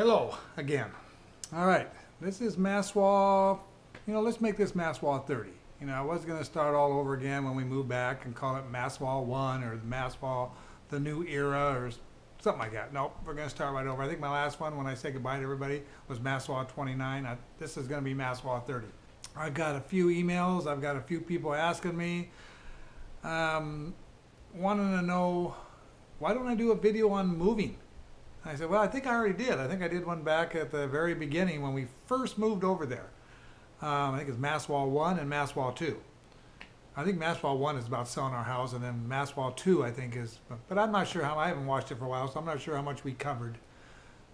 Hello again. All right, this is MASWHA. Let's make this MASWHA 30. I was going to start all over again when we move back and call it MASWHA 1 or MASWHA the new era or something like that. Nope, we're going to start right over. I think my last one when I say goodbye to everybody was MASWHA 29. This is going to be MASWHA 30. I've got a few emails. I've got a few people asking me, wanting to know, why don't I do a video on moving? I said, well, I think I already did. I think I did one back at the very beginning when we first moved over there. I think it's MASWHA 1 and MASWHA 2. I think MASWHA 1 is about selling our house, and then MASWHA 2, I think, is, but I'm not sure how, I haven't watched it for a while, so I'm not sure how much we covered.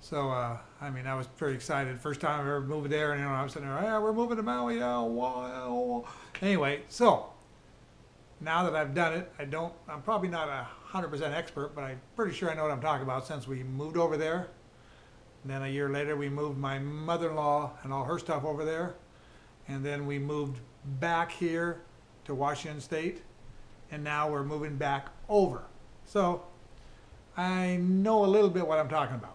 So, I mean, I was pretty excited. First time I ever moved there, and I was sitting there, yeah, we're moving to Maui, oh, wow. Anyway, so, now that I've done it, I'm probably not 100% expert, but I'm pretty sure I know what I'm talking about since we moved over there. And then a year later, we moved my mother-in-law and all her stuff over there. And then we moved back here to Washington State. And now we're moving back over. So I know a little bit what I'm talking about.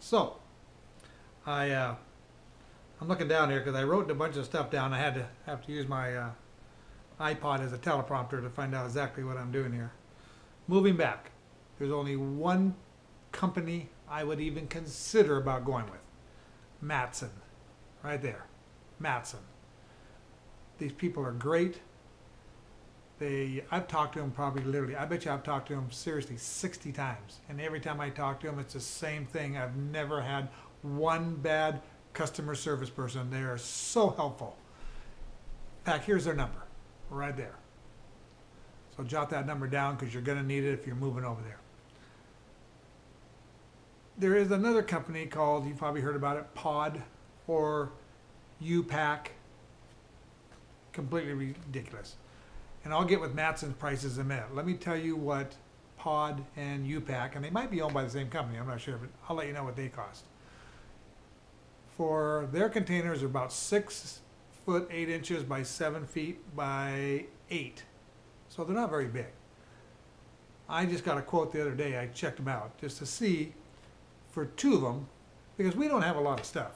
So I'm looking down here because I wrote a bunch of stuff down. I have to use my iPod as a teleprompter to find out exactly what I'm doing here. Moving back, there's only one company I would even consider about going with. MASWHA, right there, MASWHA. These people are great. I've talked to them probably literally, I bet you I've talked to them seriously 60 times. And every time I talk to them, it's the same thing. I've never had one bad customer service person. They are so helpful. In fact, here's their number, right there. So jot that number down because you're going to need it if you're moving over there. There is another company called, you've probably heard about it, Pod or U-Pack. Completely ridiculous. And I'll get with MASWHA's prices in a minute. Let me tell you what Pod and U-Pack, and they might be owned by the same company, I'm not sure, but I'll let you know what they cost. For their containers are about 6 foot 8 inches by 7 feet by 8. So they're not very big. I just got a quote the other day. I checked them out just to see for 2 of them, because we don't have a lot of stuff.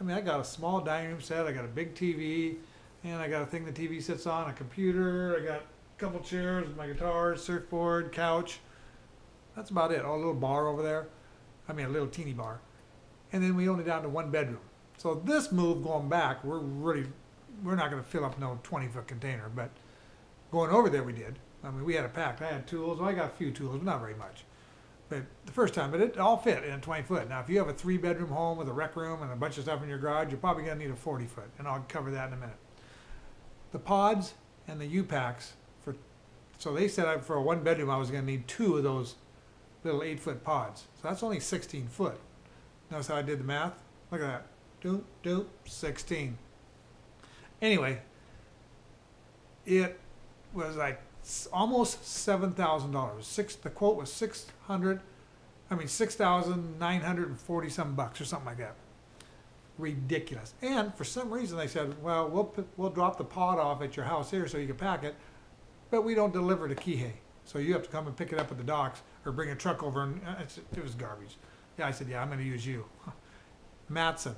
I mean, I got a small dining room set, I got a big TV, and I got a thing the TV sits on, a computer, I got a couple chairs, my guitar, surfboard, couch. That's about it. Oh, a little bar over there. I mean, a little teeny bar. And then we only down to 1 bedroom. So this move going back, we're not going to fill up no 20-foot container, but going over there we did. I mean, we had it packed. I had tools. Well, I got a few tools, but not very much. But the first time, but it all fit in a 20-foot. Now, if you have a 3-bedroom home with a rec room and a bunch of stuff in your garage, you're probably going to need a 40-foot, and I'll cover that in a minute. The pods and the U-Packs, so they said for a 1-bedroom I was going to need 2 of those little 8-foot pods. So that's only 16 foot. Notice how I did the math? Look at that. 16. Anyway, it was like almost $7,000. The quote was $6,940 some bucks or something like that. Ridiculous. And for some reason they said, well, we'll drop the pod off at your house here so you can pack it, but we don't deliver to Kihei. So you have to come and pick it up at the docks or bring a truck over, and it was garbage. Yeah, I said, yeah, I'm going to use you. MASWHA,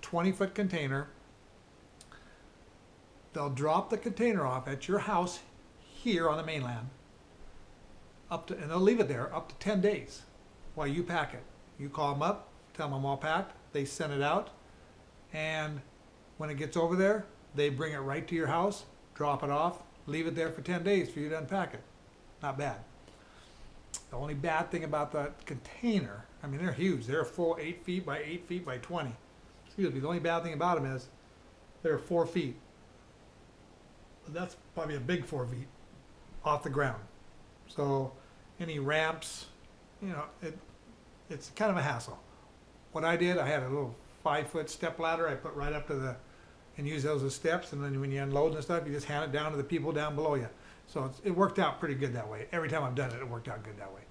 20-foot container. They'll drop the container off at your house here on the mainland, and they'll leave it there up to 10 days while you pack it. You call them up, tell them I'm all packed, they send it out, and when it gets over there, they bring it right to your house, drop it off, leave it there for 10 days for you to unpack it. Not bad. The only bad thing about that container, I mean, they're huge. They're a full 8 feet by 8 feet by 20. Excuse me, the only bad thing about them is they're 4 feet. That's probably a big 4 feet off the ground. So any ramps, it's kind of a hassle. What I did, I had a little 5-foot step ladder I put right up to and use those as steps, and then when you unload and stuff, you just hand it down to the people down below you. So it worked out pretty good that way. Every time I've done it, it worked out good that way.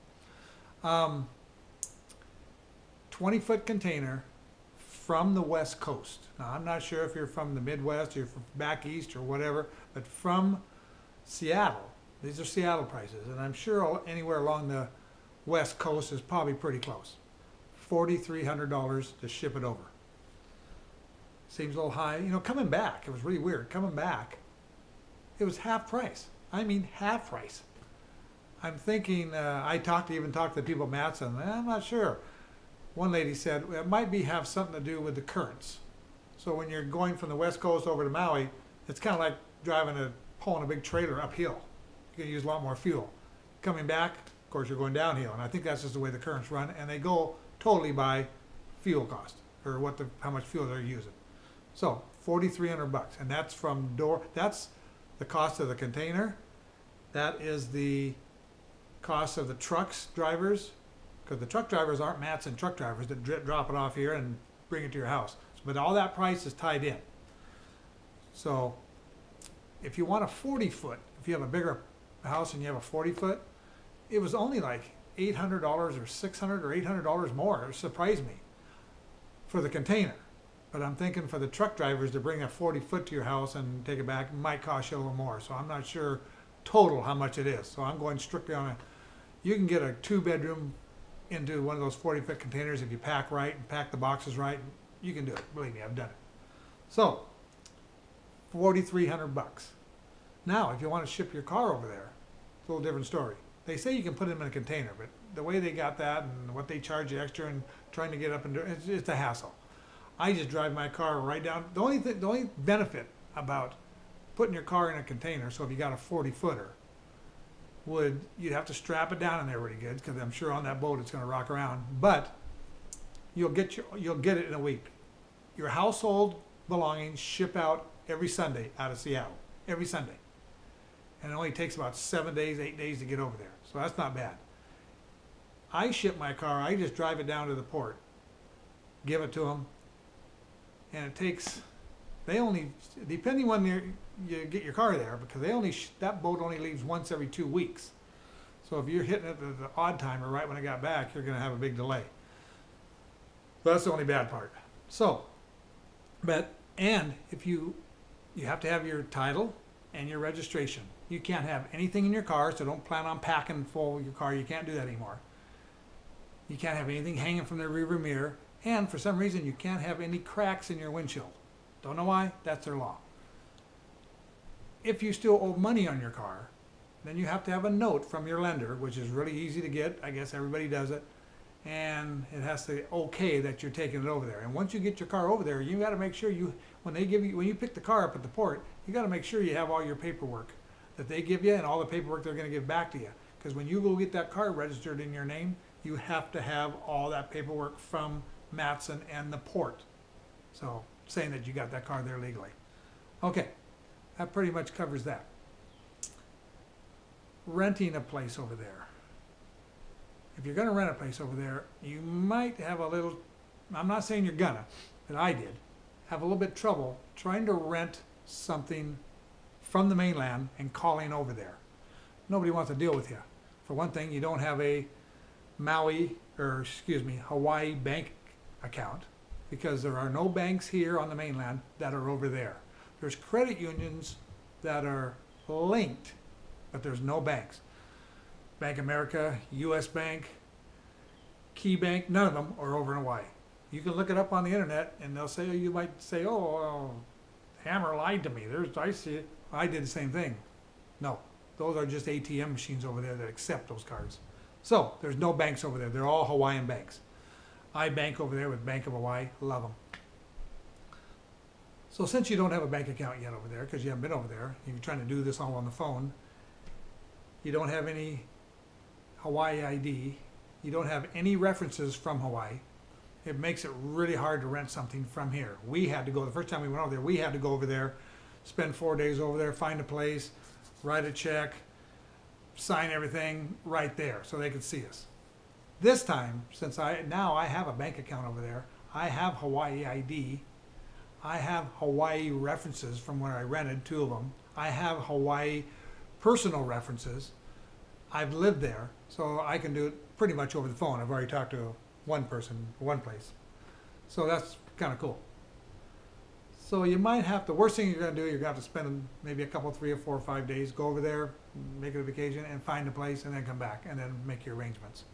20-foot container from the West Coast. Now, I'm not sure if you're from the Midwest or you're from back east or whatever, but from Seattle. These are Seattle prices, and I'm sure anywhere along the West Coast is probably pretty close. $4,300 to ship it over. Seems a little high. You know, coming back, it was really weird. Coming back, it was half price. I mean, half price. I'm thinking, I even talked to the people at MASWHA, I'm not sure. One lady said, it might have something to do with the currents. So when you're going from the West Coast over to Maui, it's kind of like pulling a big trailer uphill. You're gonna use a lot more fuel. Coming back, of course, you're going downhill, and I think that's just the way the currents run, and they go totally by fuel cost, or how much fuel they're using. So, $4,300, and that's that's the cost of the container. That is the cost of the trucks drivers, because the truck drivers aren't MASWHA truck drivers that drop it off here and bring it to your house. But all that price is tied in. So, if you want a 40-foot, if you have a bigger house and you have a 40-foot, it was only like $800 or $600 or $800 more. It surprised me for the container. But I'm thinking for the truck drivers to bring a 40-foot to your house and take it back, it might cost you a little more. So I'm not sure total how much it is. So I'm going strictly on you can get a 2-bedroom into one of those 40-foot containers if you pack right and pack the boxes right. You can do it. Believe me, I've done it. So, $4,300. Now, if you want to ship your car over there, it's a little different story. They say you can put them in a container, but the way they got that and what they charge you extra and trying to get up and do it's a hassle. I just drive my car right down. The only benefit about putting your car in a container, so if you got a 40-footer, you'd have to strap it down in there really good, because I'm sure on that boat it's going to rock around. But you'll get it in a week. Your household belongings ship out every Sunday out of Seattle, every Sunday, and it only takes about 7 days, 8 days to get over there. So that's not bad. I ship my car. I just drive it down to the port, give it to them, and it takes. They only, depending when you get your car there, because that boat only leaves once every 2 weeks. So if you're hitting it at the odd time or right when I got back, you're going to have a big delay. So that's the only bad part. So, and if you have to have your title and your registration. You can't have anything in your car, so don't plan on packing full of your car. You can't do that anymore. You can't have anything hanging from the rearview mirror, and for some reason you can't have any cracks in your windshield. Don't know why, that's their law. If you still owe money on your car, then you have to have a note from your lender, which is really easy to get. I guess everybody does it. And it has to okay that you're taking it over there. And once you get your car over there, you got to make sure when you pick the car up at the port, you got to make sure you have all your paperwork that they give you and all the paperwork they're going to give back to you. Because when you go get that car registered in your name, you have to have all that paperwork from MASWHA and the port. So saying that you got that car there legally. Okay, that pretty much covers that. Renting a place over there. If you're going to rent a place over there, you might have a little, I'm not saying you're gonna, but I did, have a little bit of trouble trying to rent something from the mainland and calling over there. Nobody wants to deal with you. For one thing, you don't have a Hawaii bank account, because there are no banks here on the mainland that are over there. There's credit unions that are linked, but there's no banks. Bank of America, U.S. Bank, Key Bank, none of them are over in Hawaii. You can look it up on the internet, and they'll say, you might say, oh, Hammer lied to me. I see it. I did the same thing. No, those are just ATM machines over there that accept those cards. So there's no banks over there. They're all Hawaiian banks. I bank over there with Bank of Hawaii. Love them. So since you don't have a bank account yet over there, because you haven't been over there, you're trying to do this all on the phone, you don't have any Hawaii ID, you don't have any references from Hawaii, it makes it really hard to rent something from here. We had to go, the first time we went over there, we had to go over there, spend 4 days over there, find a place, write a check, sign everything right there so they could see us. This time, since now I have a bank account over there, I have Hawaii ID, I have Hawaii references from where I rented, 2 of them, I have Hawaii personal references, I've lived there, so I can do it pretty much over the phone. I've already talked to one person, one place. So that's kind of cool. So you might have, the worst thing you're going to do, you're going to have to spend maybe a couple, 3 or 4 or 5 days, go over there, make it a vacation, and find a place, and then come back, and then make your arrangements.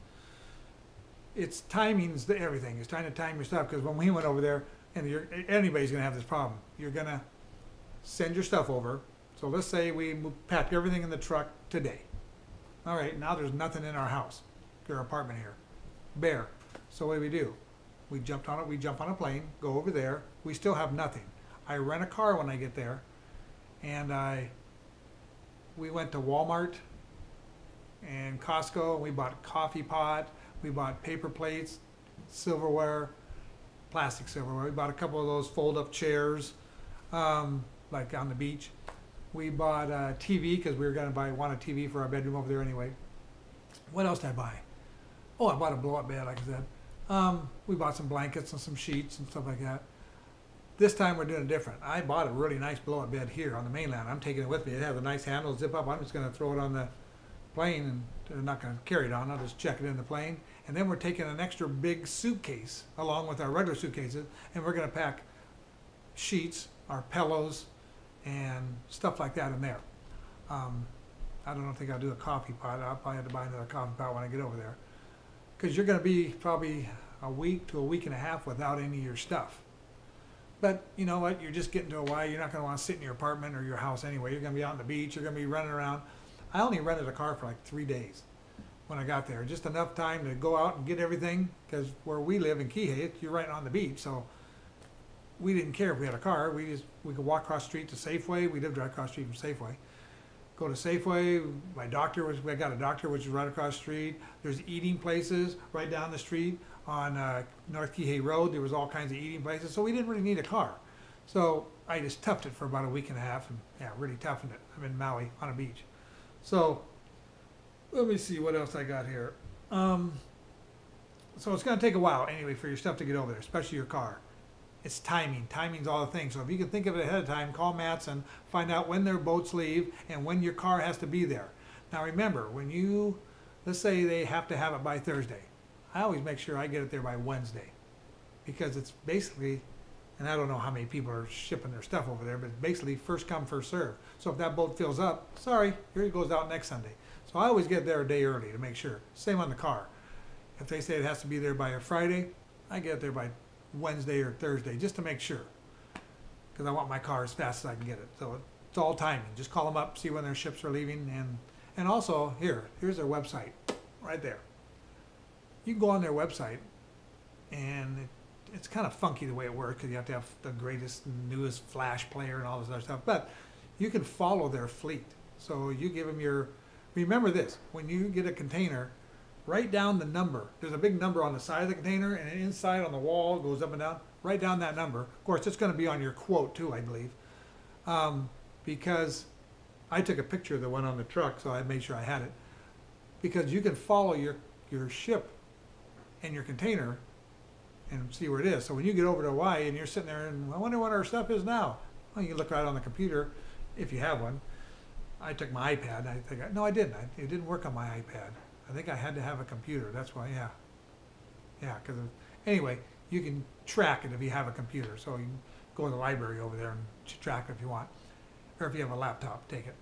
it's timing's everything. It's trying to time your stuff, because when we went over there, and anybody's going to have this problem. You're going to send your stuff over. So let's say we packed everything in the truck today. All right, now there's nothing in our house, our apartment here, bare. So what do? We jump on a plane, go over there. We still have nothing. I rent a car when I get there, and we went to Walmart and Costco, and we bought coffee pot, we bought paper plates, silverware, plastic silverware. We bought a couple of those fold-up chairs, like on the beach. We bought a TV, because we were going to want a TV for our bedroom over there anyway. What else did I buy? Oh, I bought a blow-up bed, like I said. We bought some blankets and some sheets and stuff like that. This time we're doing it different. I bought a really nice blow-up bed here on the mainland. I'm taking it with me. It has a nice handle, zip up. I'm just going to throw it on the plane, and I'm not going to carry it on. I'll just check it in the plane. And then we're taking an extra big suitcase along with our regular suitcases, and we're going to pack sheets, our pillows, and stuff like that in there. I don't think I'll do a coffee pot. I'll probably have to buy another coffee pot when I get over there, because you're going to be probably a week to a week and a half without any of your stuff. But you know what? You're just getting to Hawaii. You're not going to want to sit in your apartment or your house anyway. You're going to be out on the beach. You're going to be running around. I only rented a car for like 3 days when I got there. Just enough time to go out and get everything, because where we live in Kihei, you're right on the beach. So we didn't care if we had a car. We could walk across the street to Safeway. We lived right across the street from Safeway. Go to Safeway. I got a doctor, which is right across the street. There's eating places right down the street on North Kihei Road. There was all kinds of eating places, so we didn't really need a car. So I just toughed it for about a week and a half, and yeah, really toughened it. I'm in Maui on a beach. So let me see what else I got here. So it's going to take a while anyway for your stuff to get over there, especially your car. It's timing. Timing's all the thing. So if you can think of it ahead of time, call Matson, find out when their boats leave and when your car has to be there. Now remember, let's say they have to have it by Thursday. I always make sure I get it there by Wednesday, because it's basically, and I don't know how many people are shipping their stuff over there, but it's basically first come, first serve. So if that boat fills up, sorry, here it goes out next Sunday. So I always get there a day early to make sure. Same on the car. If they say it has to be there by a Friday, I get it there by Wednesday or Thursday, just to make sure, because I want my car as fast as I can get it. So it's all timing. Just call them up, see when their ships are leaving, and also here's their website right there. You can go on their website, and it's kind of funky the way it works, because you have to have the greatest, newest flash player and all this other stuff. But you can follow their fleet. So you give them remember this, when you get a container, write down the number. There's a big number on the side of the container, and inside on the wall, goes up and down. Write down that number. Of course, it's going to be on your quote too, I believe, because I took a picture of the one on the truck, so I made sure I had it. Because you can follow your ship and your container and see where it is. So when you get over to Hawaii and you're sitting there and I wonder what our stuff is now, well, you look right on the computer if you have one. I took my iPad. No, I didn't. It didn't work on my iPad. I think I had to have a computer. That's why, yeah. Because anyway, you can track it if you have a computer. So you can go to the library over there and track it if you want, or if you have a laptop, take it.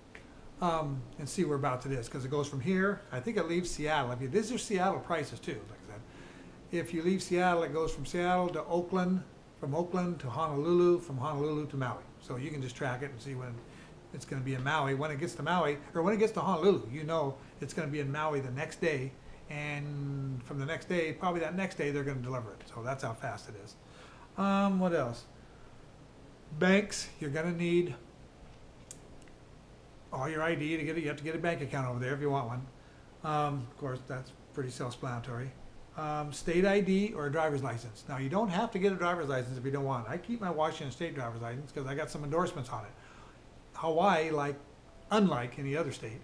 And see whereabouts it is, because it goes from here. I think it leaves Seattle. These are Seattle prices too, like I said. If you leave Seattle, it goes from Seattle to Oakland, from Oakland to Honolulu, from Honolulu to Maui. So you can just track it and see when it's going to be in Maui. When it gets to Maui, or when it gets to Honolulu, you know it's going to be in Maui the next day. And from the next day, probably that next day, they're going to deliver it. So that's how fast it is. What else? Banks, you're going to need all your ID to get it. You have to get a bank account over there if you want one. Of course, that's pretty self-explanatory. State ID or a driver's license. Now, you don't have to get a driver's license if you don't want. I keep my Washington State driver's license because I got some endorsements on it. Hawaii, unlike any other state,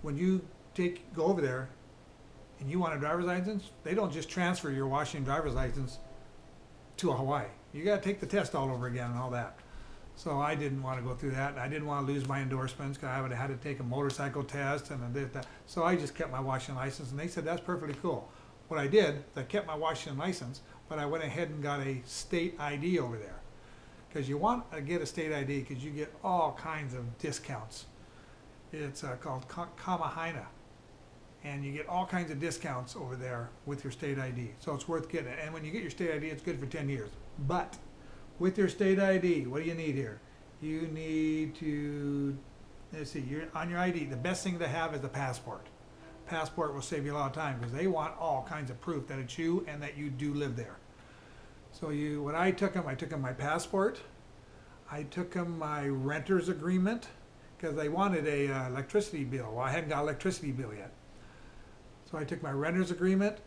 when you go over there and you want a driver's license, they don't just transfer your Washington driver's license to a Hawaii. You got to take the test all over again and all that. So I didn't want to go through that, and I didn't want to lose my endorsements because I would have had to take a motorcycle test and that. So I just kept my Washington license, and they said that's perfectly cool. What I did is I kept my Washington license, but I went ahead and got a state ID over there, because you want to get a state ID because you get all kinds of discounts. It's called Kamahina. and you get all kinds of discounts over there with your state ID. So it's worth getting it. And when you get your state ID, it's good for 10 years. But with your state ID, what do you need here? You need to, let's see, you're on your ID, the best thing to have is a passport. Passport will save you a lot of time because they want all kinds of proof that it's you and that you do live there. So when I took them my passport, I took them my renter's agreement because they wanted a electricity bill. Well, I hadn't got an electricity bill yet. So I took my renter's agreement,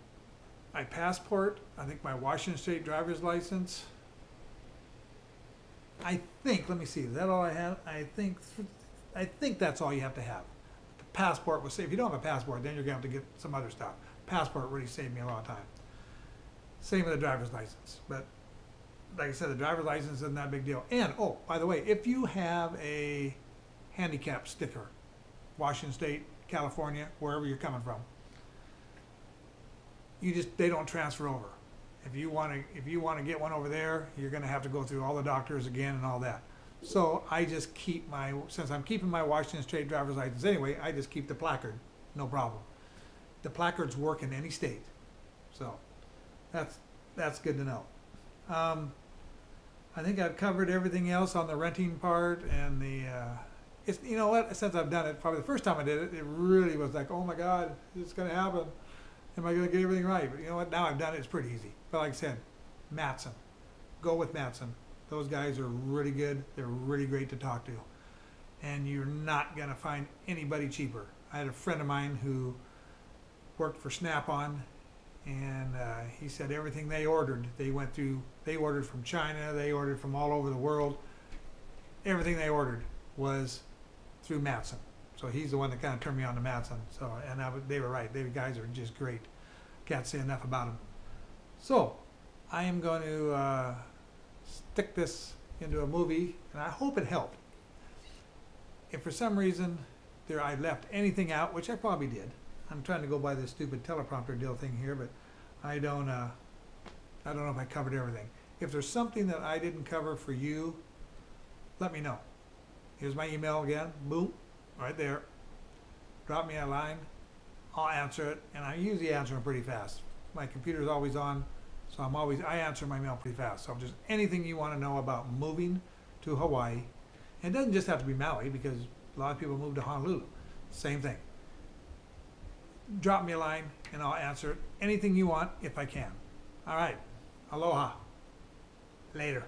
my passport, I think my Washington State driver's license. I think, let me see, is that all I have? I think that's all you have to have. The passport will save. If you don't have a passport, then you're going to have to get some other stuff. Passport really saved me a lot of time. Same with the driver's license. But like I said, the driver's license isn't that big deal. And, oh, by the way, if you have a handicap sticker, Washington State, California, wherever you're coming from, they don't transfer over. If you want to get one over there, you're going to have to go through all the doctors again and all that. So I just keep since I'm keeping my Washington State driver's license anyway, I just keep the placard, no problem. The placards work in any state, so that's good to know. I think I've covered everything else on the renting part and the. You know what? Since I've done it, probably the first time I did it, it really was like, oh my God, it's going to happen. Am I going to get everything right? But you know what? Now I've done it. It's pretty easy. But like I said, MASWHA. Go with MASWHA. Those guys are really good. They're really great to talk to. And you're not going to find anybody cheaper. I had a friend of mine who worked for Snap-on, and he said everything they ordered, they ordered from China, they ordered from all over the world. Everything they ordered was through MASWHA. So he's the one that kind of turned me on to MASWHA. So, and they were right. They guys are just great. Can't say enough about them. So I am going to stick this into a movie, and I hope it helped. If for some reason I left anything out, which I probably did, I'm trying to go by this stupid teleprompter deal thing here, but I don't know if I covered everything. If there's something that I didn't cover for you, let me know. Here's my email again. Boom. Right there. Drop me a line. I'll answer it, and I usually answer them pretty fast. My computer's always on, so I answer my mail pretty fast. So just anything you want to know about moving to Hawaii, and it doesn't just have to be Maui, because a lot of people move to Honolulu. Same thing. Drop me a line, and I'll answer anything you want if I can. All right. Aloha. Later.